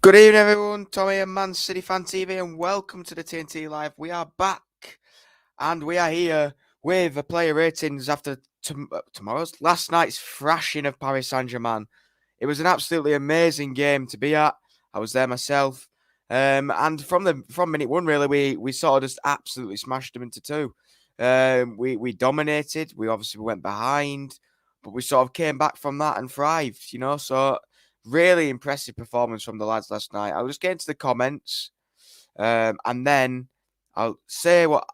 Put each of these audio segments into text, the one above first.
Good evening, everyone. Tommy and Man City Fan TV, and welcome to the TNT Live. We are back, and we are here with the player ratings after last night's thrashing of Paris Saint-Germain. It was an absolutely amazing game to be at. I was there myself, and from minute one, really, we sort of just absolutely smashed them into two. We dominated. We obviously went behind, but we sort of came back from that and thrived. So. Really impressive performance from the lads last night. I'll just get into the comments, and then I'll say what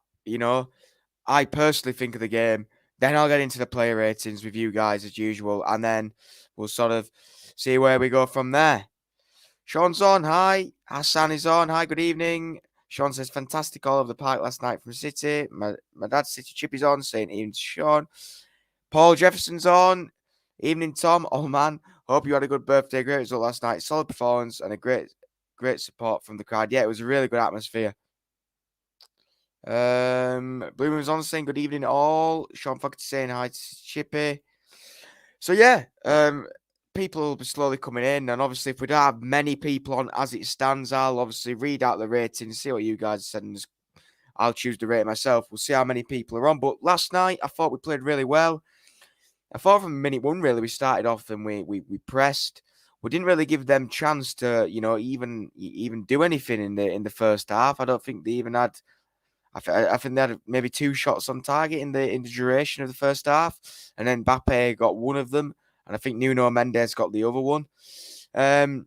I personally think of the game. Then I'll get into the player ratings with you guys as usual, and then we'll sort of see where we go from there. Sean's on. Hi. Hassan is on. Hi. Good evening. Sean says fantastic all over the park last night from City. My dad's City chip is on, saying evening to Sean. Paul Jefferson's on. Evening, Tom. Oh man. Hope you had a good birthday. Great result last night. Solid performance and a great support from the crowd. Yeah, it was a really good atmosphere. Bloomer's on saying good evening all. Sean Fogarty saying hi to Chippy. So yeah, people will be slowly coming in, and obviously if we don't have many people on as it stands, I'll obviously read out the ratings, see what you guys said, and I'll choose the rating myself. We'll see how many people are on. But last night I thought we played really well. I thought from minute one, really, we started off and we pressed. We didn't really give them chance to, even do anything in the first half. I don't think they even had. I think they had maybe 2 shots on target in the duration of the first half, and then Mbappe got one of them, and I think Nuno Mendes got the other one. I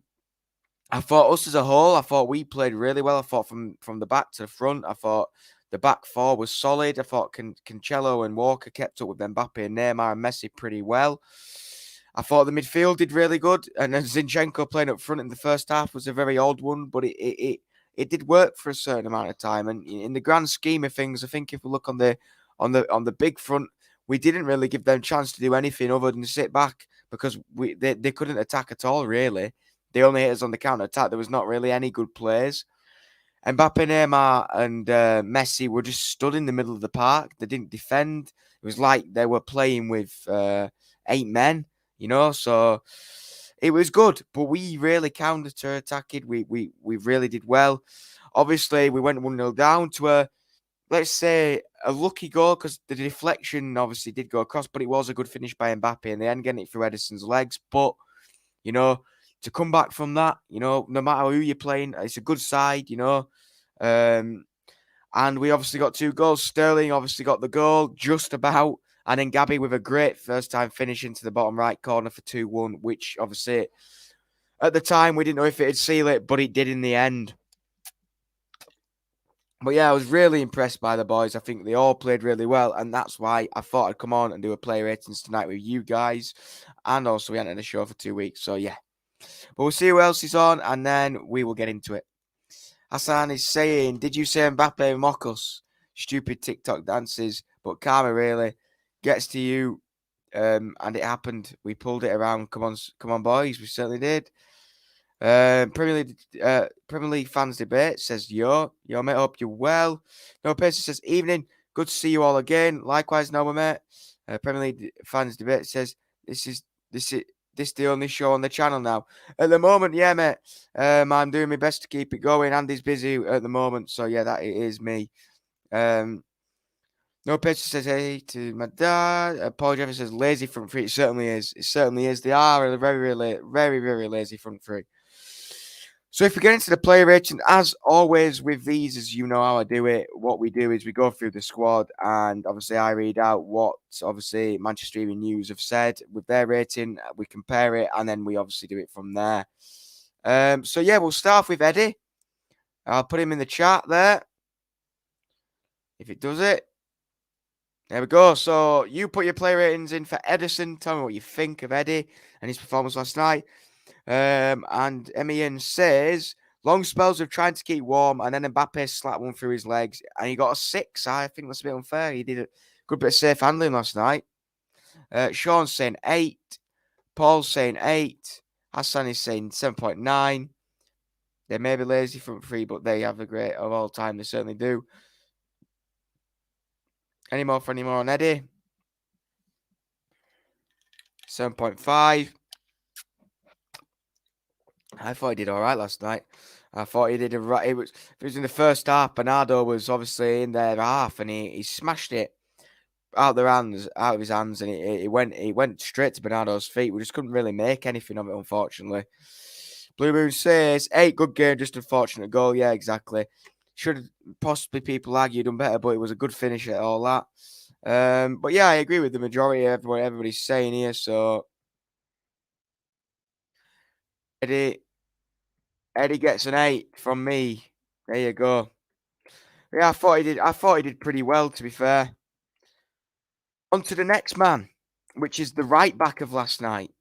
thought us as a whole, I thought we played really well. I thought from the back to the front, I thought the back four was solid. I thought Cancelo and Walker kept up with Mbappe and Neymar and Messi pretty well. I thought the midfield did really good, and then Zinchenko playing up front in the first half was a very odd one, but it did work for a certain amount of time. And in the grand scheme of things, I think if we look on the big front, we didn't really give them a chance to do anything other than sit back because they couldn't attack at all, really. They only hit us on the counter-attack. There was not really any good plays. Mbappe, Neymar, and Messi were just stood in the middle of the park. They didn't defend. It was like they were playing with 8 men, so it was good. But we really counter-attacked. We really did well. Obviously, we went 1-0 down to let's say, a lucky goal because the deflection obviously did go across, but it was a good finish by Mbappe in the end, getting it through Edison's legs. But, to come back from that, no matter who you're playing, it's a good side, and we obviously got 2 goals. Sterling obviously got the goal just about, and then Gabby with a great first-time finish into the bottom right corner for 2-1, which obviously at the time we didn't know if it'd seal it, but it did in the end. But yeah, I was really impressed by the boys. I think they all played really well, and that's why I thought I'd come on and do a player ratings tonight with you guys, and also we hadn't had a show for 2 weeks, so yeah. But we'll see who else is on, and then we will get into it. Hassan is saying, did you say Mbappe mock us? Stupid TikTok dances, but karma really gets to you, and it happened. We pulled it around. Come on, boys. We certainly did. Premier League fans debate says, yo mate, hope you're well. No person says, evening, good to see you all again. Likewise, no mate. Premier League fans debate says, this the only show on the channel now. At the moment, yeah, mate. I'm doing my best to keep it going. Andy's busy at the moment, so yeah, that it is me. No person says, hey to my dad. Paul Jefferson says, lazy front three. It certainly is. It certainly is. They are a very, very, very lazy front three. So if we get into the player rating, as always with these, as you know how I do it, what we do is we go through the squad, and obviously I read out what obviously Manchester Evening News have said with their rating. We compare it, and then we obviously do it from there. So yeah, we'll start with Eddie. I'll put him in the chat there. If it does it. There we go. So you put your player ratings in for Edison. Tell me what you think of Eddie and his performance last night. And Emian says, long spells of trying to keep warm, and then Mbappe slapped one through his legs, and he got a 6. I think that's a bit unfair. He did a good bit of safe handling last night. Sean's saying 8. Paul's saying 8. Hassan is saying 7.9. They may be lazy front three, but they have the great of all time. They certainly do. Any more on Eddie? 7.5. I thought he did all right last night. I thought he did a right. It was in the first half. Bernardo was obviously in their half, and he smashed it out of his hands, and it went straight to Bernardo's feet. We just couldn't really make anything of it, unfortunately. Blue Moon says 8 good game, just unfortunate goal. Yeah, exactly. Should possibly people argue done better, but it was a good finish at all that. But yeah, I agree with the majority of everybody's saying here. So Eddie Eddie gets an 8 from me. There you go. Yeah, I thought he did. I thought he did pretty well, to be fair. On to the next man, which is the right back of last night,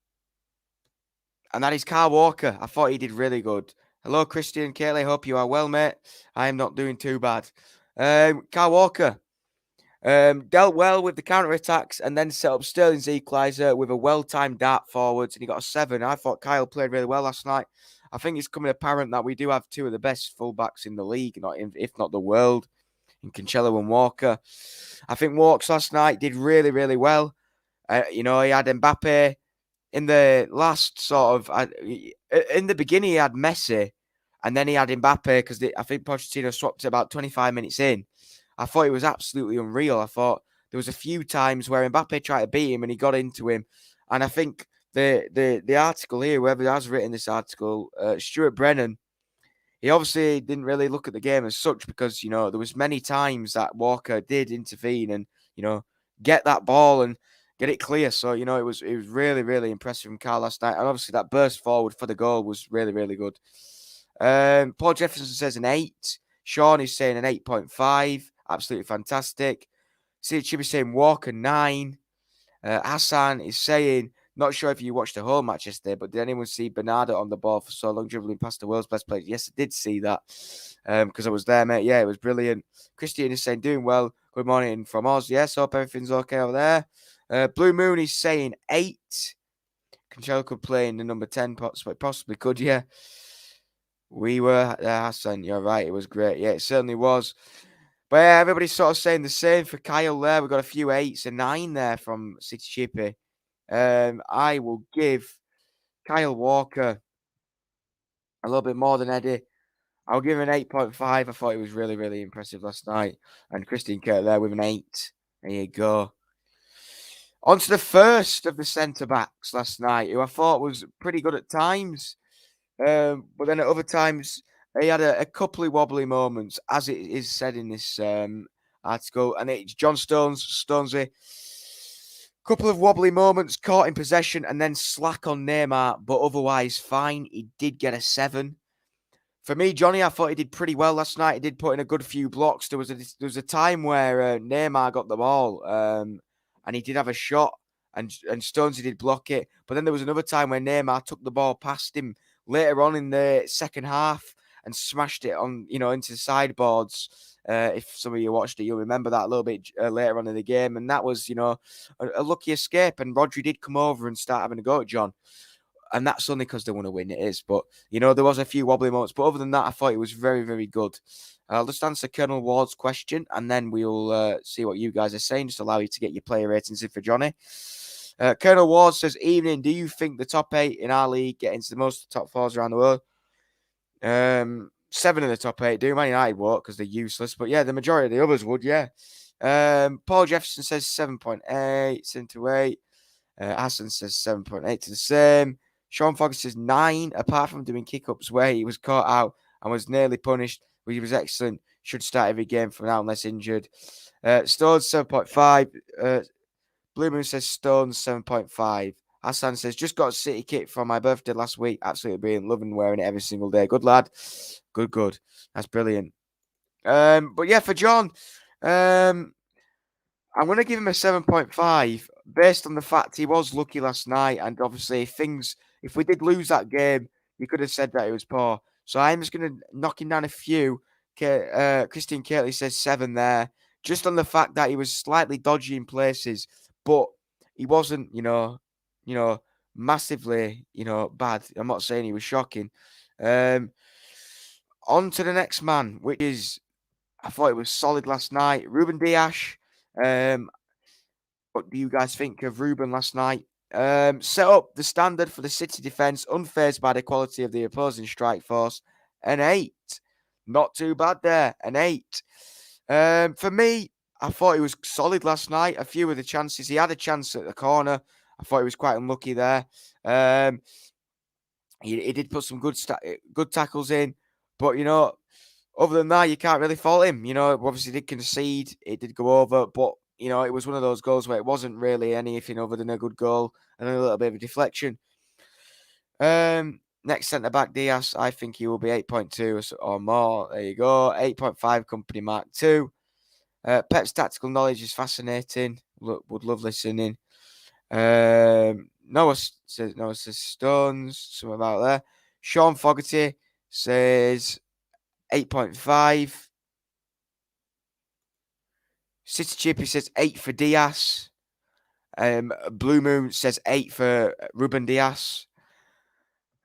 and that is Carl Walker. I thought he did really good. Hello, Christian Kelly. Hope you are well, mate. I am not doing too bad. Carl Walker dealt well with the counter attacks and then set up Sterling's equaliser with a well-timed dart forwards, and he got a 7. I thought Kyle played really well last night. I think it's coming apparent that we do have two of the best fullbacks in the league, if not the world, in Cancelo and Walker. I think Walks last night did really, really well. He had Mbappe in the last in the beginning, he had Messi, and then he had Mbappe because I think Pochettino swapped it about 25 minutes in. I thought it was absolutely unreal. I thought there was a few times where Mbappe tried to beat him and he got into him, and I think the article here, whoever has written this article, Stuart Brennan, he obviously didn't really look at the game as such because there was many times that Walker did intervene and get that ball and get it clear. So it was really, really impressive from Carl last night, and obviously that burst forward for the goal was really, really good. Paul Jefferson says an 8. Sean is saying an 8.5. Absolutely fantastic. See Chibi saying Walker 9. Hassan is saying, not sure if you watched the whole match yesterday, but did anyone see Bernardo on the ball for so long, dribbling past the world's best player? Yes, I did see that because I was there, mate. Yeah, it was brilliant. Christian is saying, doing well. Good morning from Oz. Yes, hope everything's okay over there. Blue Moon is saying 8. Cancelo could play in the number 10, possibly could, yeah. We were there, Hassan. You're right. It was great. Yeah, it certainly was. But yeah, everybody's sort of saying the same for Kyle there. We've got a few 8s and 9 there from City Chippy. I will give Kyle Walker a little bit more than Eddie. I'll give him an 8.5. I thought he was really, really impressive last night. And Christian Kirk there with an 8. There you go. On to the first of the centre backs last night, who I thought was pretty good at times. But then at other times, he had a couple of wobbly moments, as it is said in this article. And it's John Stonesy. Couple of wobbly moments, caught in possession, and then slack on Neymar, but otherwise fine. He did get a 7. For me, Johnny, I thought he did pretty well last night. He did put in a good few blocks. There was a time where Neymar got the ball, and he did have a shot, and Stonesy did block it. But then there was another time where Neymar took the ball past him later on in the second half and smashed it on, into the sideboards. If some of you watched it, you'll remember that a little bit later on in the game. And that was, a lucky escape. And Rodri did come over and start having a go at John. And that's only because they want to win, it is. But, there was a few wobbly moments. But other than that, I thought it was very, very good. I'll just answer Colonel Ward's question, and then we'll see what you guys are saying. Just allow you to get your player ratings in for Johnny. Colonel Ward says, evening, do you think the top 8 in our league get into the most top 4s around the world? 7 of the top 8 do. Man United won't because they're useless. But yeah, the majority of the others would, yeah. Paul Jefferson says 7.8, 7 to 8. Hassan says 7.8 to the same. Sean Fogg says 9, apart from doing kick-ups where he was caught out and was nearly punished, but he was excellent. Should start every game from now unless injured. Stones 7.5. Blue Moon says Stones 7.5. Hassan says, just got a City kit for my birthday last week. Absolutely brilliant. Loving wearing it every single day. Good lad. Good. That's brilliant. But yeah, for John, I'm going to give him a 7.5 based on the fact he was lucky last night. And obviously, if we did lose that game, you could have said that it was poor. So I'm just going to knock him down a few. Christian Kirtley says 7 there, just on the fact that he was slightly dodgy in places, but he wasn't, massively, bad. I'm not saying he was shocking. On to the next man, which is, I thought it was solid last night. Ruben Dias. What do you guys think of Ruben last night? Set up the standard for the City defence, unfazed by the quality of the opposing strike force. An 8. Not too bad there. An 8. For me, I thought he was solid last night. A few of the chances. He had a chance at the corner. I thought he was quite unlucky there. He did put some good tackles in. But, other than that, you can't really fault him. Obviously did concede. It did go over. But, it was one of those goals where it wasn't really anything other than a good goal and a little bit of a deflection. Next centre-back, Diaz, I think he will be 8.2 or more. There you go. 8.5 company mark 2. Pep's tactical knowledge is fascinating. Would love listening. Noah says Stones, something about there. Sean Fogarty says 8.5. City Chippy says 8 for Diaz. Blue Moon says 8 for Ruben Diaz.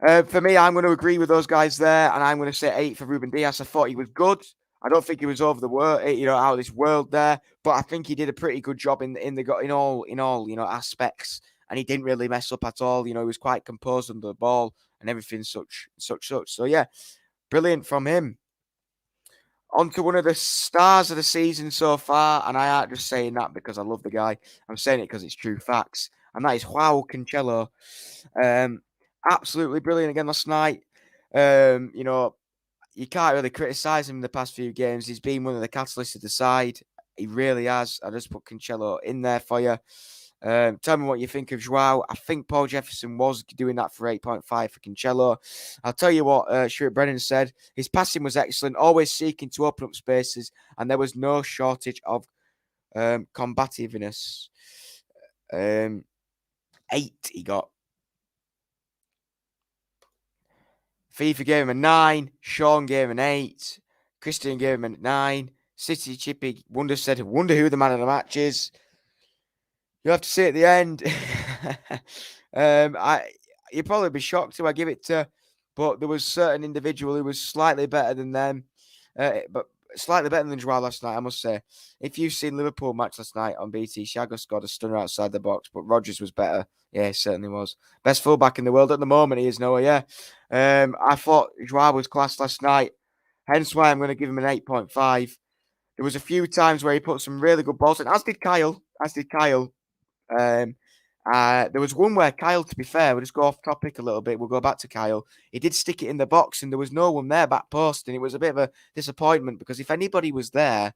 For me, I'm going to agree with those guys there, and I'm going to say 8 for Ruben Diaz. I thought he was good. I don't think he was over the world, out of this world there, but I think he did a pretty good job in all aspects, and he didn't really mess up at all. He was quite composed under the ball and everything such. So yeah, brilliant from him. On to one of the stars of the season so far, and I aren't just saying that because I love the guy. I'm saying it because it's true facts, and that is Joao Cancelo. Absolutely brilliant again last night. You can't really criticise him in the past few games. He's been one of the catalysts of the side. He really has. I just put Cancelo in there for you. Tell me what you think of Joao. I think Paul Jefferson was doing that for 8.5 for Cancelo. I'll tell you what Stuart Brennan said. His passing was excellent, always seeking to open up spaces, and there was no shortage of combativeness. 8 he got. FIFA gave him a 9. Sean gave him an 8. Christian gave him a 9. City Chippy wonder who the man of the match is. You'll have to see at the end. You'd probably be shocked who I give it to, but there was a certain individual who was slightly better than them, but slightly better than Joao last night, I must say. If you've seen Liverpool match last night on BT, Thiago scored a stunner outside the box, but Rodgers was better. Yeah, he certainly was. Best fullback in the world at the moment, he is, Noah, yeah. I thought Joao was class last night, hence why I'm going to give him an 8.5. There was a few times where he put some really good balls in, as did Kyle. There was one where Kyle, to be fair, we'll just go off topic a little bit. We'll go back to Kyle. He did stick it in the box, and there was no one there back post, and it was a bit of a disappointment because if anybody was there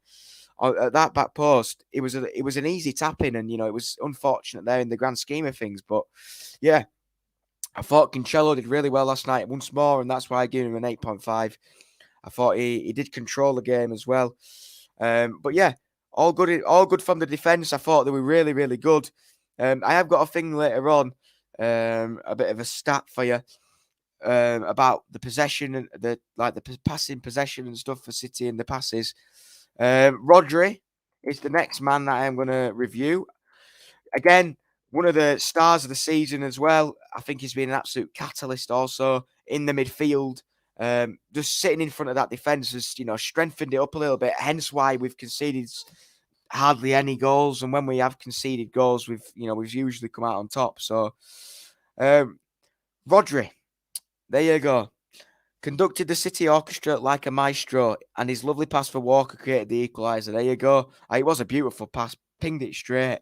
at that back post, it was an easy tap in, and it was unfortunate there in the grand scheme of things. But yeah, I thought Cancelo did really well last night once more, and that's why I gave him an 8.5. I thought he did control the game as well. But yeah, all good from the defence. I thought they were really, really good. I have got a thing later on, a bit of a stat for you about the possession and the passing possession and stuff for City and the passes. Rodri is the next man that I'm going to review. Again, one of the stars of the season as well. I think he's been an absolute catalyst also in the midfield. Just sitting in front of that defence has, strengthened it up a little bit. Hence why we've conceded hardly any goals, and when we have conceded goals, we've usually come out on top. So, Rodri, there you go. Conducted the City orchestra like a maestro, and his lovely pass for Walker created the equaliser. There you go. It was a beautiful pass, pinged it straight.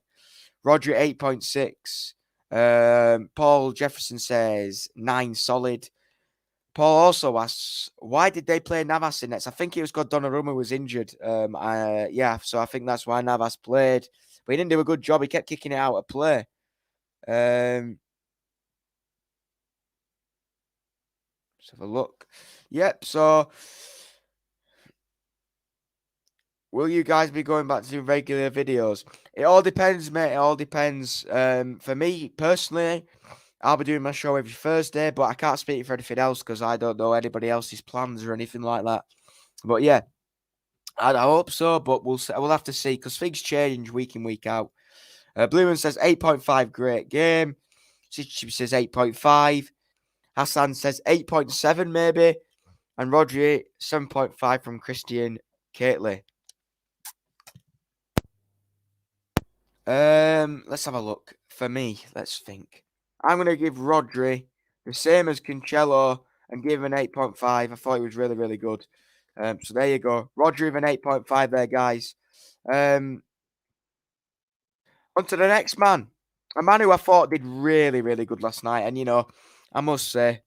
Rodri 8.6. Paul Jefferson says 9 solid. Paul also asks, why did they play Navas in nets? I think it was because Donnarumma was injured. So I think that's why Navas played. But he didn't do a good job. He kept kicking it out of play. Let's have a look. Yep, so will you guys be going back to do regular videos? It all depends, mate. It all depends. For me, personally, I'll be doing my show every Thursday, but I can't speak for anything else because I don't know anybody else's plans or anything like that. But yeah, I hope so, but we'll have to see because things change week in, week out. Blumen says 8.5, great game. She says 8.5. Hassan says 8.7 maybe. And Rodri, 7.5 from Christian Cately. Let's have a look. For me, let's think. I'm going to give Rodri the same as Cancelo and give him an 8.5. I thought he was really, really good. So there you go. Rodri with an 8.5 there, guys. On to the next man. A man who I thought did really, really good last night. And, I must say,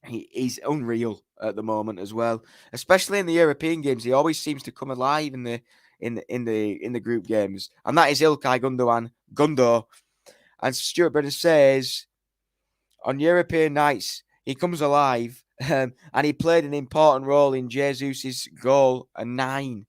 he's unreal at the moment as well. Especially in the European games. He always seems to come alive in the group games. And that is Ilkay Gundogan. Gundo. And Stuart Brennan says on European nights, he comes alive and he played an important role in Jesus' goal, a 9.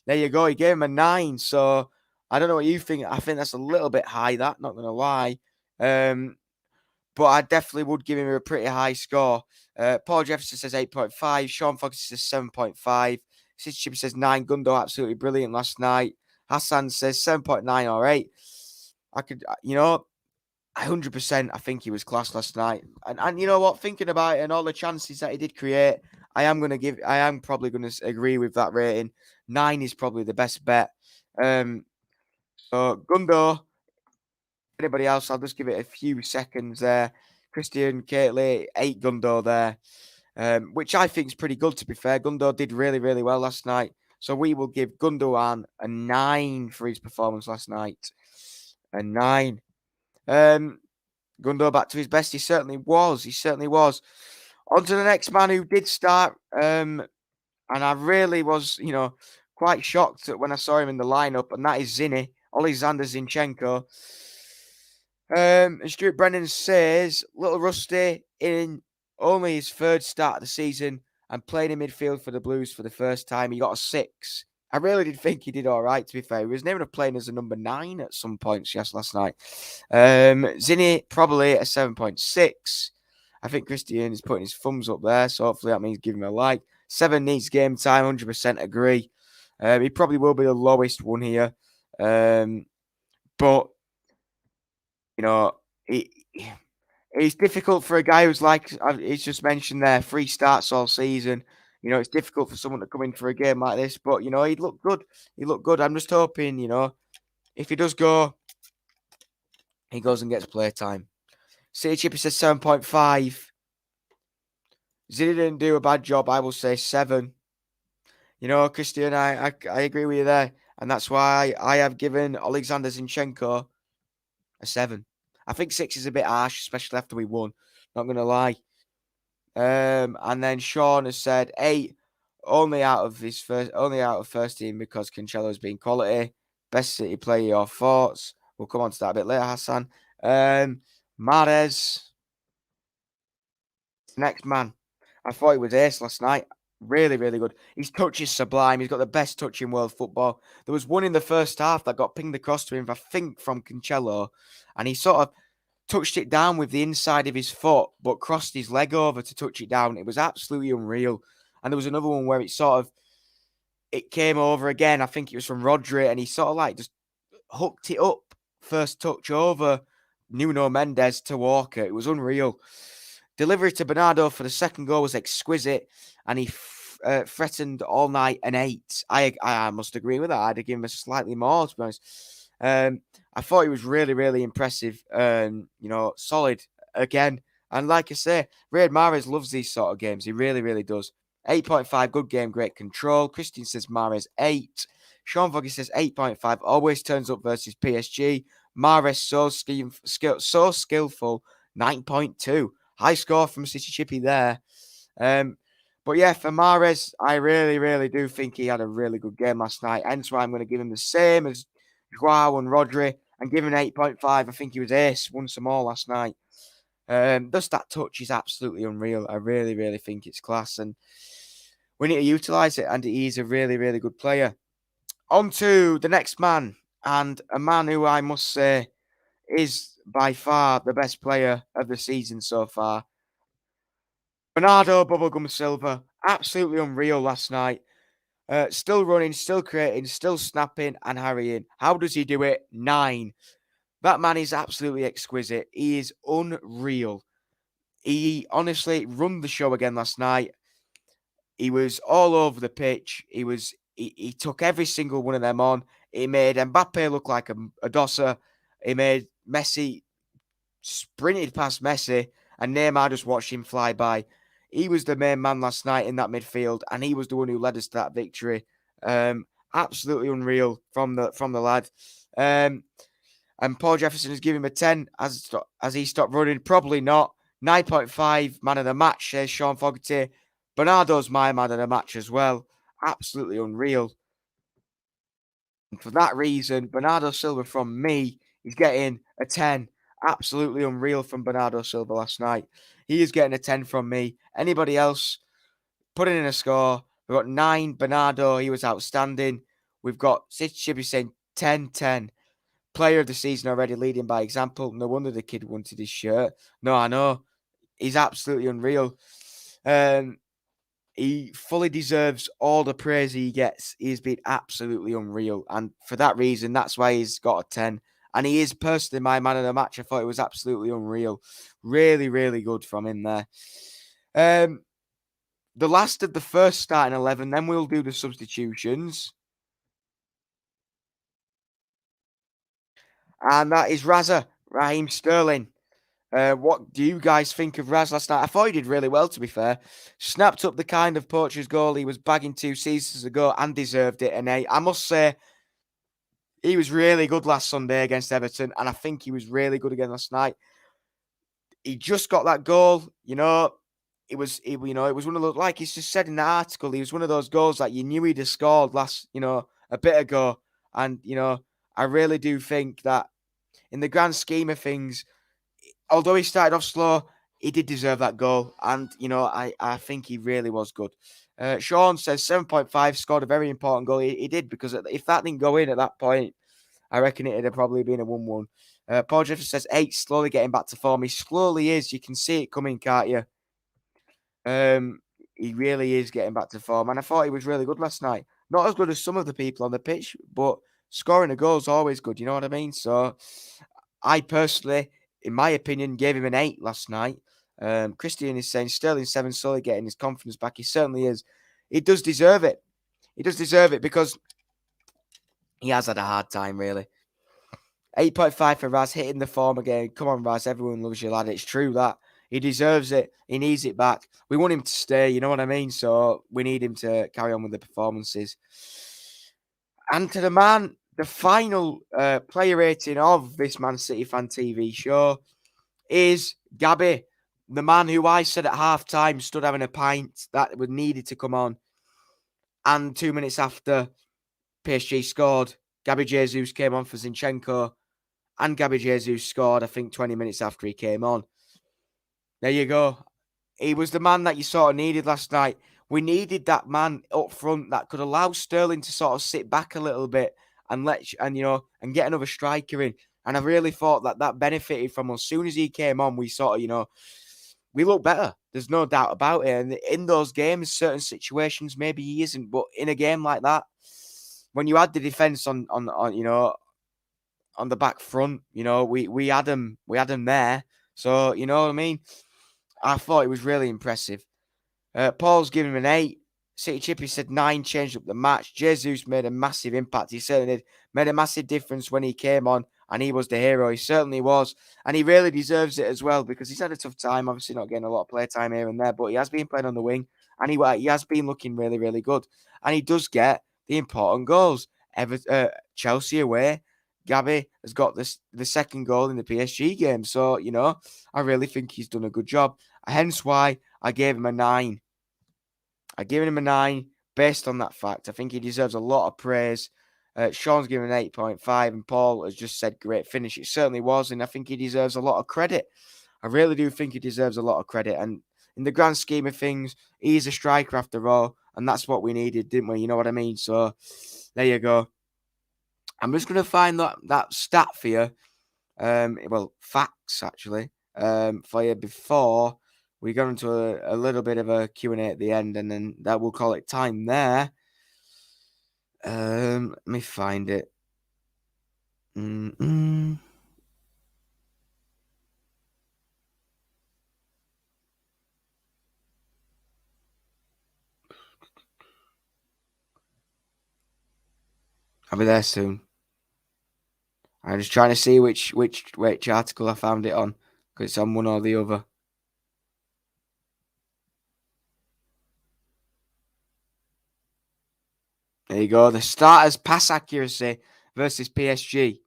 There you go. He gave him a 9. So I don't know what you think. I think that's a little bit high, that, not going to lie. But I definitely would give him a pretty high score. Paul Jefferson says 8.5. Sean Fox says 7.5. Sid Chip says 9. Gundo, absolutely brilliant last night. Hassan says 7.9 or 8. I could, 100%, I think he was class last night. And you know what? Thinking about it and all the chances that he did create, I am probably going to agree with that rating. 9 is probably the best bet. So Gundo, anybody else, I'll just give it a few seconds there. Christian Catley, 8 Gundo there, which I think is pretty good, to be fair. Gundo did really, really well last night. So we will give Gundogan a 9 for his performance last night. A 9. Gundo back to his best. He certainly was. He certainly was. On to the next man who did start. And I really was, quite shocked when I saw him in the lineup, and that is Alexander Zinchenko. And Stuart Brennan says, little rusty in only his third start of the season and playing in midfield for the Blues for the first time. He got a 6. I really did think he did all right, to be fair. He was never playing as a number 9 at some points, yes, last night. Zinni, probably a 7.6. I think Christian is putting his thumbs up there, so hopefully that means give him a like. 7 needs game time, 100% agree. He probably will be the lowest one here. But, it's difficult for a guy who's like, he's just mentioned there, 3 starts all season. It's difficult for someone to come in for a game like this, but, he'd look good. He looked good. I'm just hoping, if he does go, he goes and gets play time. City Chippy says 7.5. Zidane didn't do a bad job. I will say 7. Christian, I agree with you there. And that's why I have given Alexander Zinchenko a 7. I think 6 is a bit harsh, especially after we won. Not going to lie. And then Sean has said 8, only out of first team because Cancelo's been quality. Best City player, your thoughts? We'll come on to that a bit later, Hassan. Mahrez, next man. I thought he was ace last night. Really, really good. His touch is sublime. He's got the best touch in world football. There was one in the first half that got pinged across to him, I think, from Cancelo, and he sort of touched it down with the inside of his foot, but crossed his leg over to touch it down. It was absolutely unreal. And there was another one where it came over again. I think it was from Rodri, and he sort of like just hooked it up, first touch over Nuno Mendes to Walker. It was unreal. Delivery to Bernardo for the second goal was exquisite, and he threatened all night an 8. I must agree with that. I'd have given him a slightly more, to be honest. I thought he was really, really impressive. Solid again. And like I say, Riyad Mahrez loves these sort of games. He really, really does. 8.5, good game, great control. Christian says Mahrez 8. Sean Foggy says 8.5, always turns up versus PSG. Mahrez so skillful, 9.2. High score from City Chippy there. But yeah, for Mahrez, I really, really do think he had a really good game last night. Hence why I'm going to give him the same as Joao and Rodri and give him an 8.5. I think he was ace, won some more last night. Just that touch is absolutely unreal. I really, really think it's class. And we need to utilise it. And he's a really, really good player. On to the next man. And a man who I must say is by far the best player of the season so far. Bernardo Bubblegum Silva, absolutely unreal last night. Still running, still creating, still snapping and harrying. How does he do it? 9. That man is absolutely exquisite. He is unreal. He honestly run the show again last night. He was all over the pitch. He took every single one of them on. He made Mbappe look like a dosser. He made Messi sprinted past Messi, and Neymar just watched him fly by. He was the main man last night in that midfield, and he was the one who led us to that victory. Absolutely unreal from the lad. And Paul Jefferson has given him a 10 as he stopped running. Probably not. 9.5 man of the match, says Sean Fogarty. Bernardo's my man of the match as well. Absolutely unreal. And for that reason, Bernardo Silva from me is getting a 10. Absolutely unreal from Bernardo Silva last night. He is getting a 10 from me. Anybody else putting in a score? We've got 9. Bernardo, he was outstanding. We've got City should be saying 10 10. Player of the season already, leading by example. No wonder the kid wanted his shirt. No, I know. He's absolutely unreal. He fully deserves all the praise he gets. He's been absolutely unreal. And for that reason, that's why he's got a 10. And he is personally my man of the match. I thought it was absolutely unreal. Really, really good from him there. The last of the first starting 11, then we'll do the substitutions. And that is Raheem Sterling. What do you guys think of Raz last night? I thought he did really well, to be fair. Snapped up the kind of poacher's goal he was bagging 2 seasons ago and deserved it an 8. I must say, he was really good last Sunday against Everton, and I think he was really good again last night. He just got that goal, It was one of those, like he's just said in the article, he was one of those goals that you knew he'd have scored a bit ago. And, I really do think that in the grand scheme of things, although he started off slow, he did deserve that goal. And, I think he really was good. Sean says 7.5, scored a very important goal. He did, because if that didn't go in at that point, I reckon it'd have probably been a 1-1. Paul Jefferson says 8, slowly getting back to form. He slowly is. You can see it coming, can't you? He really is getting back to form. And I thought he was really good last night. Not as good as some of the people on the pitch, but scoring a goal is always good. You know what I mean? So I personally, in my opinion, gave him an 8 last night. Christian is saying Sterling 7, slowly getting his confidence back. He certainly is. He does deserve it. He does deserve it because he has had a hard time, really. 8.5 for Raz, hitting the form again. Come on, Raz. Everyone loves you, lad. It's true that. He deserves it. He needs it back. We want him to stay, you know what I mean? So we need him to carry on with the performances. And to the man, the final player rating of this Man City Fan TV show is Gabby, the man who I said at half-time stood having a pint that was needed to come on. And 2 minutes after PSG scored, Gabby Jesus came on for Zinchenko. And Gabby Jesus scored, I think, 20 minutes after he came on. There you go. He was the man that you sort of needed last night. We needed that man up front that could allow Sterling to sort of sit back a little bit and get another striker in. And I really thought that benefited from us. As soon as he came on, we sort of, we look better. There's no doubt about it. And in those games, certain situations, maybe he isn't. But in a game like that, when you had the defense on the back front, we had him there. So, you know what I mean? I thought it was really impressive. Paul's giving him an 8. City Chippy said 9, changed up the match. Jesus made a massive impact. He certainly did. Made a massive difference when he came on, and he was the hero. He certainly was. And he really deserves it as well, because he's had a tough time, obviously not getting a lot of play time here and there, but he has been playing on the wing, and he has been looking really, really good. And he does get the important goals. Chelsea away. Gabby has got the second goal in the PSG game. So, I really think he's done a good job. Hence why I gave him a 9. I gave him a 9 based on that fact. I think he deserves a lot of praise. Sean's given an 8.5, and Paul has just said great finish. It certainly was, and I think he deserves a lot of credit. I really do think he deserves a lot of credit. And in the grand scheme of things, he's a striker after all, and that's what we needed, didn't we? You know what I mean? So there you go. I'm just going to find that stat for you. Facts actually. For you before we go into a little bit of a Q&A at the end, and then that will call it time there. Let me find it. I'll be there soon. I'm just trying to see which article I found it on, because it's on one or the other. There you go. The starters' pass accuracy versus PSG.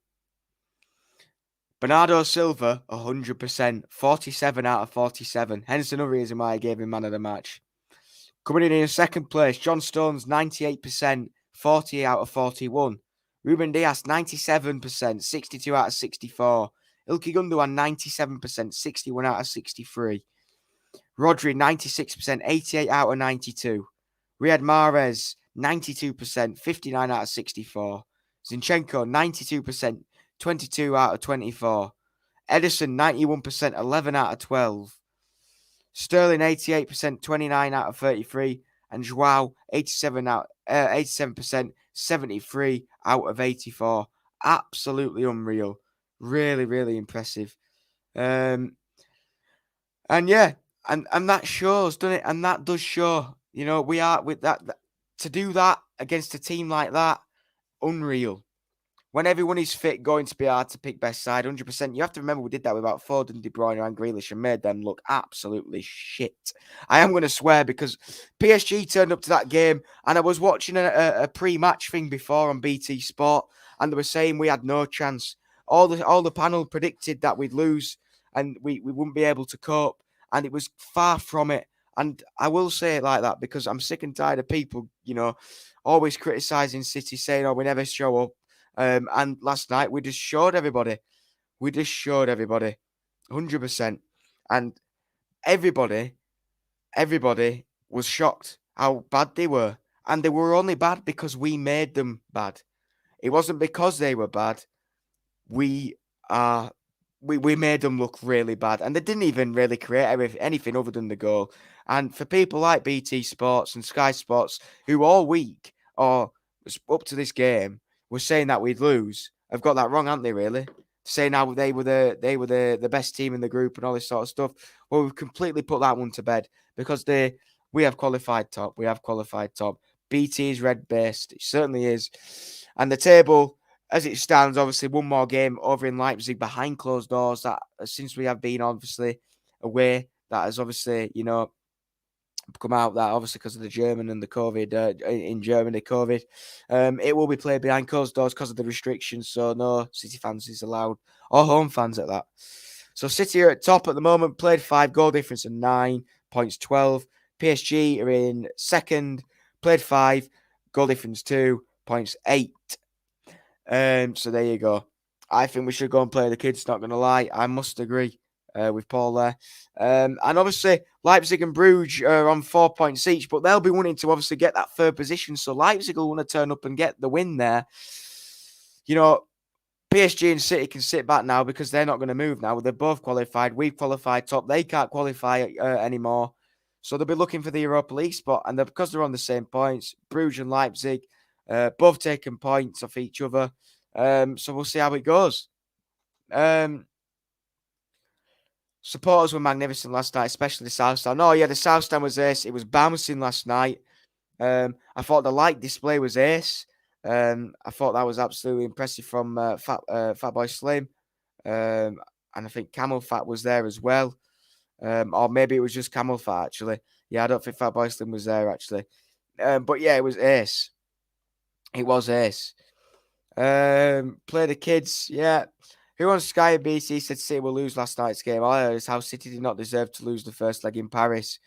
Bernardo Silva, 100%, 47 out of 47. Hence another reason why I gave him man of the match. Coming in second place, John Stones, 98%, 40 out of 41. Ruben Dias, 97%, 62 out of 64. Ilkay Gundogan, 97%, 61 out of 63. Rodri, 96%, 88 out of 92. Riyad Mahrez, 92%, 59 out of 64. Zinchenko, 92%, 22 out of 24. Edison, 91%, 11 out of 12. Sterling, 88%, 29 out of 33. And Joao, 87%, 73 out of 84. Absolutely unreal. Really, really impressive. And yeah, and that shows, doesn't it? And that does show. You know, we are with that to do that against a team like that, unreal. When everyone is fit, going to be hard to pick best side, 100%. You have to remember we did that without Foden, De Bruyne, and Grealish and made them look absolutely shit. I am going to swear because PSG turned up to that game and I was watching a pre-match thing before on BT Sport and they were saying we had no chance. All the panel predicted that we'd lose and we wouldn't be able to cope, and it was far from it. And I will say it like that because I'm sick and tired of people, you know, always criticising City, saying, oh, we never show up. And last night we just showed everybody. 100%. And everybody was shocked how bad they were. And they were only bad because we made them bad. It wasn't because they were bad. We made them look really bad. And they didn't even really create anything other than the goal. And for people like BT Sports and Sky Sports, who all week or up to this game were saying that we'd lose, have got that wrong, haven't they, really? Saying how they were the best team in the group and all this sort of stuff. Well, we've completely put that one to bed because we have qualified top. BT is red-based. It certainly is. And the table, as it stands, obviously one more game over in Leipzig behind closed doors. That since we have been obviously away, that has obviously, you know, come out that obviously because of the German and the COVID in Germany, COVID. It will be played behind closed doors because of the restrictions. So no City fans is allowed or home fans at that. So City are at top at the moment, played 5, goal difference of 9, points 12. PSG are in second, played 5, goal difference 2, points 8. So there you go. I think we should go and play the kids, not going to lie. I must agree with Paul there. And obviously, Leipzig and Bruges are on 4 points each, but they'll be wanting to obviously get that third position. So Leipzig will want to turn up and get the win there. You know, PSG and City can sit back now because they're not going to move now. They're both qualified. We've qualified top. They can't qualify anymore. So they'll be looking for the Europa League spot. And because they're on the same points, Bruges and Leipzig, both taking points off each other. So we'll see how it goes. Supporters were magnificent last night, especially the South Stand. Oh, yeah, the South Stand was ace. It was bouncing last night. I thought the light display was ace. I thought that was absolutely impressive from Fatboy Slim. And I think Camel Fat was there as well. Or maybe it was just Camel Fat, actually. Yeah, I don't think Fatboy Slim was there, actually. But yeah, it was ace. It was ace. Play the kids, yeah. Who on Sky and BC said City will lose last night's game? All I heard is how City did not deserve to lose the first leg in Paris.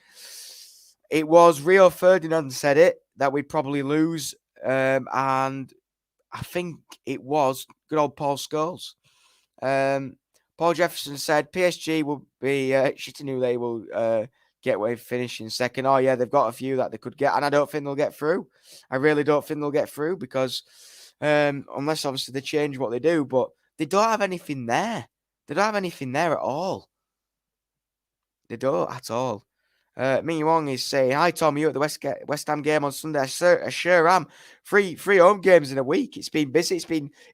It was Rio Ferdinand said it, that we'd probably lose. And I think it was good old Paul Scholes. Paul Jefferson said PSG will be shitting who they will get away finishing second. Oh, yeah, they've got a few that they could get, and I don't think they'll get through. I really don't think they'll get through because unless obviously they change what they do, but they don't have anything there. They don't have anything there at all. They don't at all. Ming Wong is saying, hi, Tom, you at the West Ham game on Sunday? I sure am. Three home games in a week. It's been busy.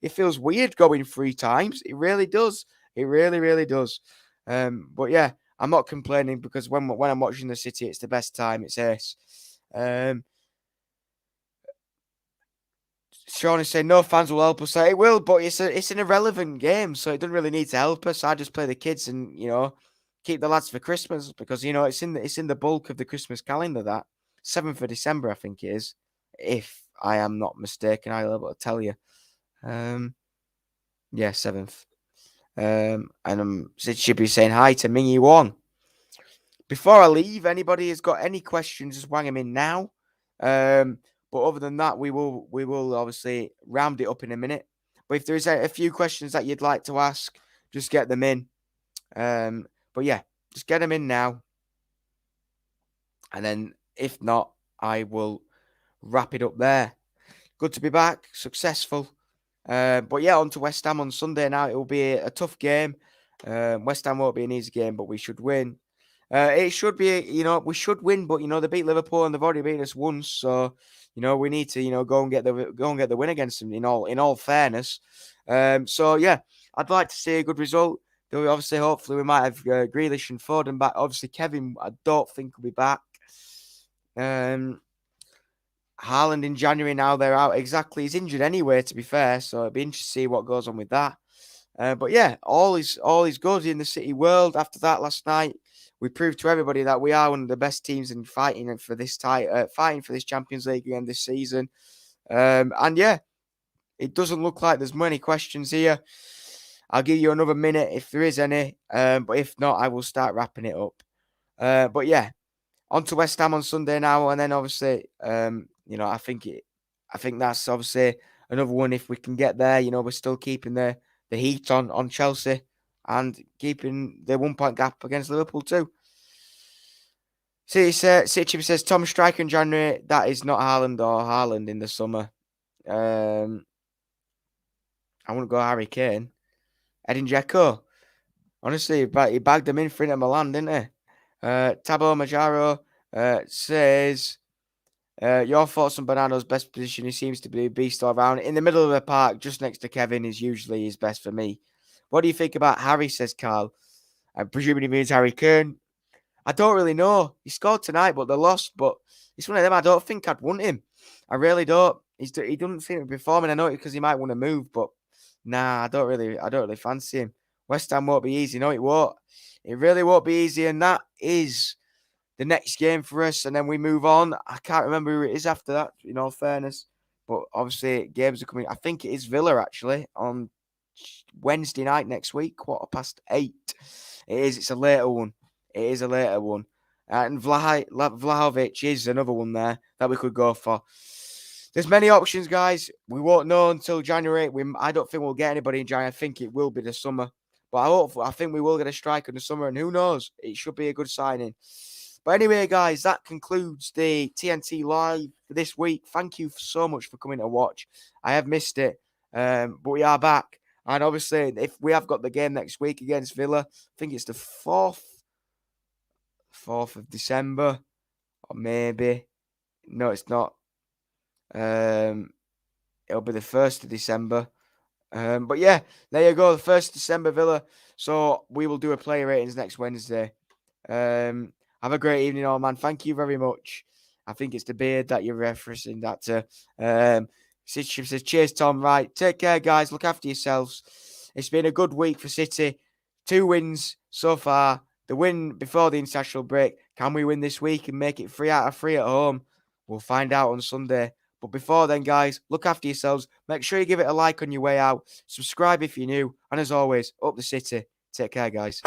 It feels weird going 3 times. It really does. It really, really does. But yeah, I'm not complaining because when I'm watching the City, it's the best time. It's ace. Sean is saying no fans will help us. It will, but it's an irrelevant game, so it doesn't really need to help us. I just play the kids and keep the lads for Christmas because it's in the bulk of the Christmas calendar. That 7th of December, I think it is, if I am not mistaken. I'll be able to tell you. Yeah, 7th. And Sid should be saying hi to Mingy One. Before I leave, anybody has got any questions, just wang them in now. But other than that, we will obviously round it up in a minute. But if there is a few questions that you'd like to ask, just get them in. But yeah, just get them in now. And then if not, I will wrap it up there. Good to be back, successful. But yeah, on to West Ham on Sunday now. It will be a tough game. West Ham won't be an easy game, but we should win. It should be, we should win, but they beat Liverpool and they've already beaten us once, so we need to, go and get the win against them. In all fairness, so yeah, I'd like to see a good result. Though obviously, hopefully, we might have Grealish and Foden back. Obviously, Kevin, I don't think will be back. Haaland in January now they're out. Exactly, he's injured anyway. To be fair, so it'd be interesting to see what goes on with that. But yeah, all is good in the City world. After that last night, we proved to everybody that we are one of the best teams in fighting for this fighting for this Champions League again this season. And yeah, it doesn't look like there's many questions here. I'll give you another minute if there is any. But if not, I will start wrapping it up. But yeah, on to West Ham on Sunday now, and then obviously, I think that's obviously another one. If we can get there, we're still keeping the heat on Chelsea and keeping the 1 point gap against Liverpool too. See, Sitchim says Tom Striker in January. That is not Haaland in the summer. I want to go Harry Kane. Edin Dzeko. Honestly, he bagged him in for Inter Milan, didn't he? Tabo Majaro says, your thoughts on Bernardo's best position? He seems to be a beast all around. In the middle of the park, just next to Kevin, is usually his best for me. What do you think about Harry, says Carl? I'm presuming he means Harry Kane. I don't really know. He scored tonight, but they lost. But it's one of them. I don't think I'd want him. I really don't. He doesn't seem to be performing. I know it because he might want to move, but nah, I don't really fancy him. West Ham won't be easy. No, it won't. It really won't be easy, and that is the next game for us. And then we move on. I can't remember who it is after that, in all fairness. But obviously, games are coming. I think it is Villa, actually, on Wednesday night next week, 8:15. It is. It's a later one. It is a later one. And Vlahovic is another one there that we could go for. There's many options, guys. We won't know until January. I don't think we'll get anybody in January. I think it will be the summer. But I think we will get a striker in the summer. And who knows? It should be a good signing. But anyway, guys, that concludes the TNT Live for this week. Thank you so much for coming to watch. I have missed it, but we are back. And obviously, if we have got the game next week against Villa, I think it's the 4th of December, or maybe. No, it's not. It'll be the 1st of December. But yeah, there you go, the 1st of December, Villa. So we will do a player ratings next Wednesday. Have a great evening, all man. Thank you very much. I think it's the beard that you're referencing that to. City says, cheers, Tom. Right, take care, guys. Look after yourselves. It's been a good week for City. 2 wins so far. The win before the international break. Can we win this week and make it 3 out of 3 at home? We'll find out on Sunday. But before then, guys, look after yourselves. Make sure you give it a like on your way out. Subscribe if you're new. And as always, up the City. Take care, guys.